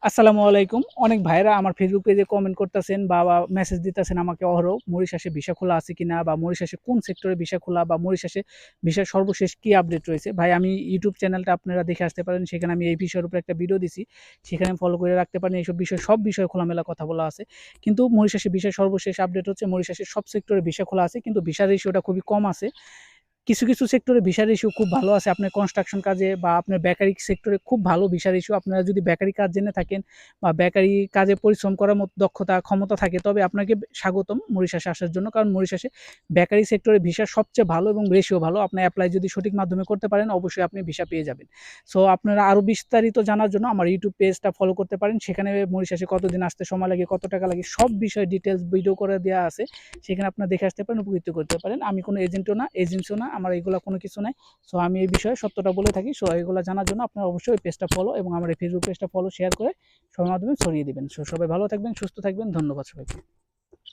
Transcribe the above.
আসসালামু আলাইকুম। অনেক ভাইরা আমার ফেসবুক পেজে কমেন্ট করতেছেন বা মেসেজ দিতেছেন আমাকে অহরহ, মরিশাসে ভিসা খোলা আছে কিনা বা মরিশাসে কোন সেক্টরে ভিসা খোলা বা মরিশাসে ভিসার সর্বশেষ কি আপডেট রয়েছে। ভাই, আমি ইউটিউব চ্যানেলটা আপনারা দেখে আসতে পারেন, সেখানে আমি এই বিষয়ের উপর একটা ভিডিও দিছি, সেখানে ফলো করে রাখতে পারেন। এইসব বিষয় সব বিষয়ে খোলামেলা কথা বলা আছে। কিন্তু মরিশাসে ভিসার সর্বশেষ আপডেট হচ্ছে মরিশাসের সব সেক্টরে ভিসা খোলা আছে, কিন্তু ভিসার রেশিওটা খুবই কম আছে। কিছু, কিছু সেক্টরে ভিসা রেশিও খুব ভালো আছে। আপনার কনস্ট্রাকশন কাজে বা আপনার বেকারি সেক্টরে খুব ভালো ভিসা রেশিও। আপনারা যদি বেকারি কাজ জেনে থাকেন বা বেকারি কাজে পরিশ্রম করার মতো দক্ষতা, ক্ষমতা থাকে, তবে আপনাকে স্বাগতম মরিশাসে আসার জন্য। কারণ মরিশাসে বেকারি সেক্টরে ভিসা সবচেয়ে ভালো এবং রেশিও ভালো। আপনি এপ্লাই যদি সঠিক মাধ্যমে করতে পারেন, অবশ্যই আপনি ভিসা পেয়ে যাবেন। সো আপনারা আরও বিস্তারিত জানার জন্য আমার ইউটিউব পেজটা ফলো করতে পারেন। সেখানে মরিশাসে কতদিন আসতে সময় লাগে, কত টাকা লাগে, সব বিষয়ে ডিটেইলস ভিডিও করে দেওয়া আছে। সেখানে আপনারা দেখে আসতে পারেন, উপকৃত করতে পারেন। আমি কোনো এজেন্টও না, এজেন্সিও না, আমার এগুলো কোনো কিছু নাই। সো আমি এই বিষয়ে সত্যটা বলে থাকি। সো এগুলো জানার জন্য আপনারা অবশ্যই ওই পেজটা ফলো এবং আমার এই ফেসবুক পেজটা ফলো, শেয়ার করে সবার মাধ্যমে ছড়িয়ে দিবেন। সো সবাই ভালো থাকবেন, সুস্থ থাকবেন। ধন্যবাদ সবাইকে।